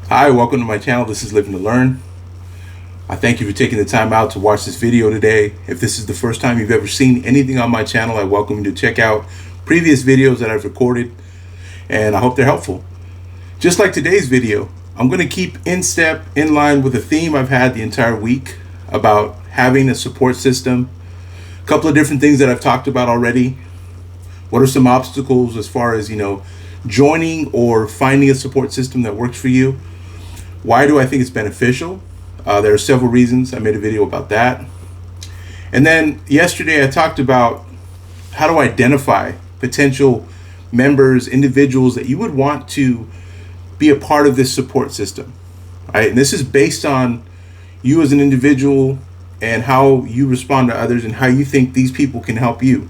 Hi, welcome to my channel. This is Living to Learn. I thank you for taking the time out to watch this video today. If this is the first time you've ever seen anything on my channel, I welcome you to check out previous videos that I've recorded, and I hope they're helpful. Just like today's video, I'm going to keep in step, in line with the theme I've had the entire week about having a support system. A couple of different things that I've talked about already. What are some obstacles as far as, joining or finding a support system that works for you? Why do I think it's beneficial? There are several reasons. I made a video about that. And then yesterday I talked about how to identify potential members, individuals that you would want to be a part of this support system. Right? And this is based on you as an individual and how you respond to others and how you think these people can help you.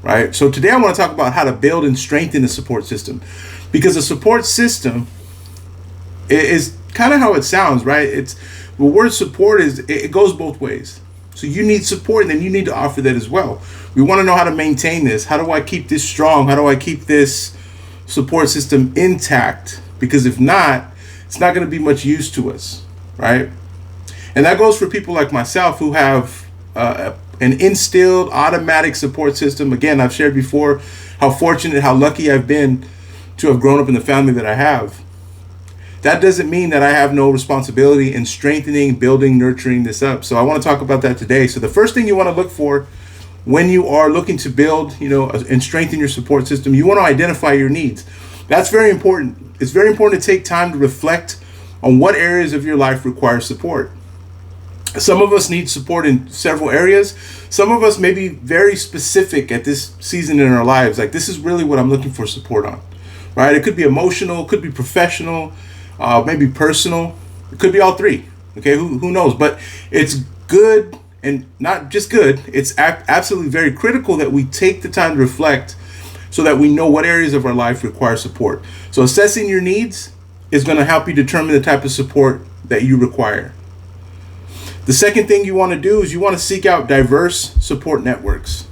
Right? So today I want to talk about how to build and strengthen a support system, because a support system is kind of how it sounds, right? It's the word support it goes both ways. So you need support, and then you need to offer that as well. We want to know how to maintain this. How do I keep this strong? How do I keep this support system intact? Because if not, it's not going to be much use to us, right? And that goes for people like myself who have an instilled automatic support system. Again, I've shared before how fortunate, how lucky I've been to have grown up in the family that I have. That doesn't mean that I have no responsibility in strengthening, building, nurturing this up. So I want to talk about that today. So the first thing you want to look for when you are looking to build, and strengthen your support system, you want to identify your needs. That's very important. It's very important to take time to reflect on what areas of your life require support. Some of us need support in several areas. Some of us may be very specific at this season in our lives. Like, this is really what I'm looking for support on, right? It could be emotional, it could be professional, maybe personal. It could be all three. Okay, who knows? But it's good, and not just good. It's absolutely very critical that we take the time to reflect so that we know what areas of our life require support. So assessing your needs is going to help you determine the type of support that you require. The second thing you want to do is you want to seek out diverse support networks.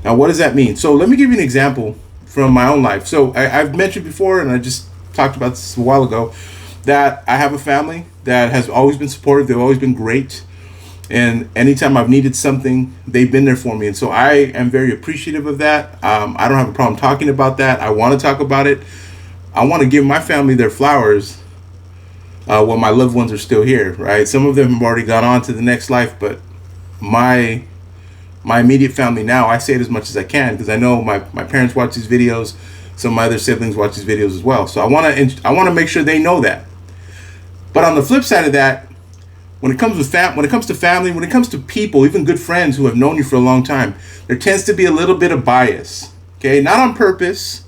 Now, what does that mean? So let me give you an example from my own life. So I've mentioned before, and I just talked about this a while ago, that I have a family that has always been supportive. They've always been great. And anytime I've needed something, they've been there for me. And so I am very appreciative of that. I don't have a problem talking about that. I want to talk about it. I want to give my family their flowers while my loved ones are still here, right? Some of them have already gone on to the next life, but my immediate family now, I say it as much as I can because I know my parents watch these videos. Some of my other siblings watch these videos as well. So I want to make sure they know that. But on the flip side of that, when it comes to family, when it comes to people, even good friends who have known you for a long time, there tends to be a little bit of bias. Okay, not on purpose,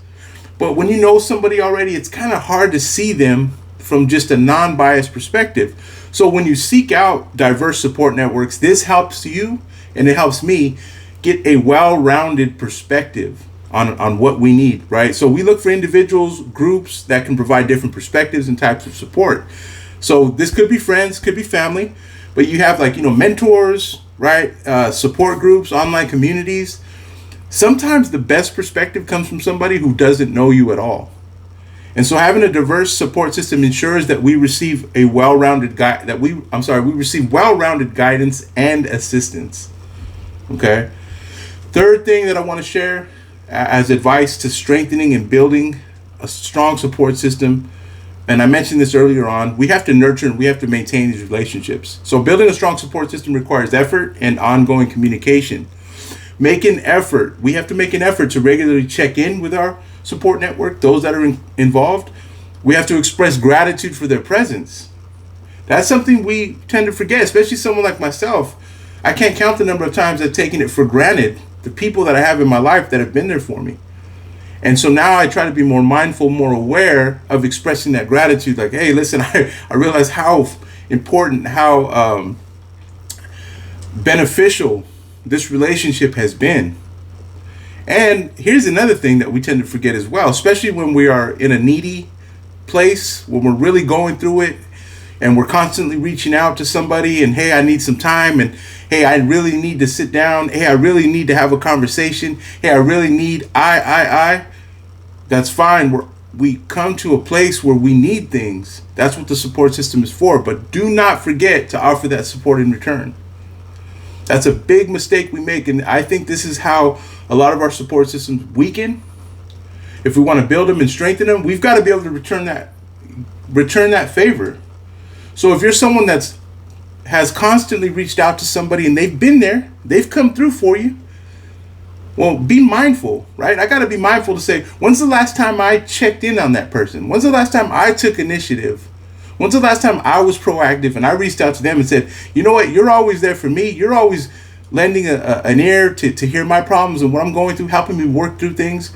but when you know somebody already, it's kind of hard to see them from just a non-biased perspective. So when you seek out diverse support networks, this helps you and it helps me get a well-rounded perspective on what we need, right? So we look for individuals, groups that can provide different perspectives and types of support. So this could be friends, could be family, but you have mentors, right? Support groups, online communities. Sometimes the best perspective comes from somebody who doesn't know you at all. And so having a diverse support system ensures that we receive a well-rounded we receive well-rounded guidance and assistance. Okay. Third thing that I want to share as advice to strengthening and building a strong support system, and I mentioned this earlier on, we have to nurture and we have to maintain these relationships. So building a strong support system requires effort and ongoing communication. We have to make an effort to regularly check in with our support network, those that are involved. We have to express gratitude for their presence. That's something we tend to forget, especially someone like myself. I can't count the number of times I've taken it for granted, the people that I have in my life that have been there for me. And so now I try to be more mindful, more aware of expressing that gratitude. Like, hey, listen, I realize how important, how beneficial this relationship has been. And here's another thing that we tend to forget as well, especially when we are in a needy place, when we're really going through it and we're constantly reaching out to somebody and, hey, I need some time, and hey, I really need to sit down, hey, I really need to have a conversation, hey, I really need, that's fine. we come to a place where we need things, that's what the support system is for. But do not forget to offer that support in return. That's a big mistake we make, and I think this is how a lot of our support systems weaken. If we want to build them and strengthen them, we've got to be able to return that favor. So if you're someone has constantly reached out to somebody and they've been there, they've come through for you, well, be mindful, right? I got to be mindful to say, when's the last time I checked in on that person? When's the last time I took initiative? When's the last time I was proactive and I reached out to them and said, you know what, you're always there for me. You're always lending an ear to hear my problems and what I'm going through, helping me work through things.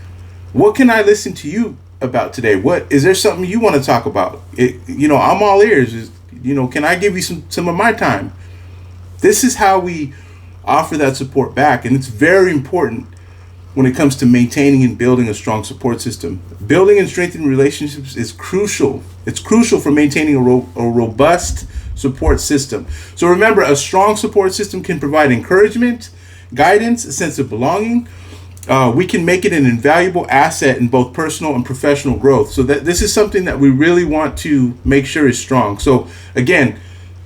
What can I listen to you about today? What is there something you want to talk about? I'm all ears. Can I give you some of my time? This is how we offer that support back, and it's very important when it comes to maintaining and building a strong support system. Building and strengthening relationships is crucial. It's crucial for maintaining a robust support system. So remember, a strong support system can provide encouragement, guidance, a sense of belonging. We can make it an invaluable asset in both personal and professional growth. So that this is something that we really want to make sure is strong. So again,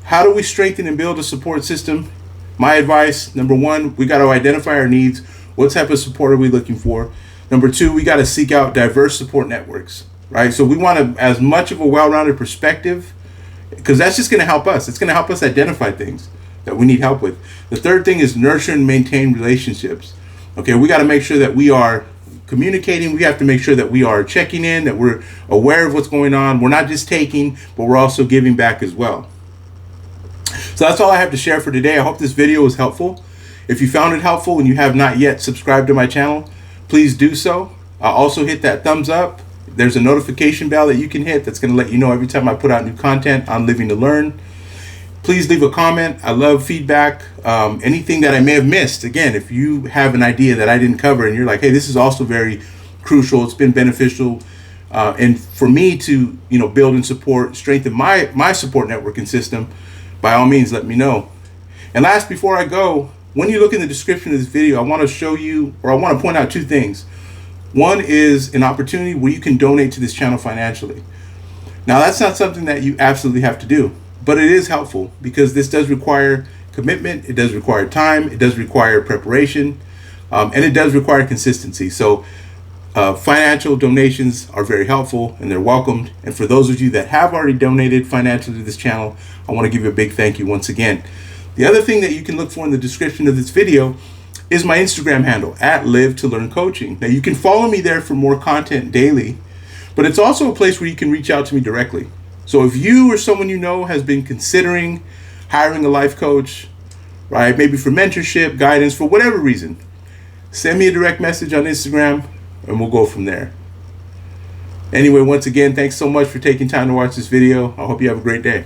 how do we strengthen and build a support system? My advice, number one, we got to identify our needs. What type of support are we looking for? Number two, we got to seek out diverse support networks, right? So we want as much of a well-rounded perspective, because that's just going to help us. It's going to help us identify things that we need help with. The third thing is nurture and maintain relationships. Okay, we got to make sure that we are communicating. We have to make sure that we are checking in, that we're aware of what's going on. We're not just taking, but we're also giving back as well. So that's all I have to share for today. I hope this video was helpful. If you found it helpful and you have not yet subscribed to my channel, please do so. Also hit that thumbs up. There's a notification bell that you can hit that's going to let you know every time I put out new content on Living to Learn. Please leave a comment. I love feedback. Anything that I may have missed. Again, if you have an idea that I didn't cover and you're like, hey, this is also very crucial, it's been beneficial, and for me to build and strengthen my support networking system, by all means, let me know. And last, before I go, when you look in the description of this video, I want to show you, or I want to point out two things. One is an opportunity where you can donate to this channel financially. Now, that's not something that you absolutely have to do, but it is helpful because this does require commitment, it does require time, it does require preparation, and it does require consistency. So financial donations are very helpful and they're welcomed. And for those of you that have already donated financially to this channel, I want to give you a big thank you once again. The other thing that you can look for in the description of this video is my Instagram handle, @LiveToLearnCoaching. Now you can follow me there for more content daily, but it's also a place where you can reach out to me directly. So if you or someone you know has been considering hiring a life coach, right, maybe for mentorship, guidance, for whatever reason, send me a direct message on Instagram and we'll go from there. Anyway, once again, thanks so much for taking time to watch this video. I hope you have a great day.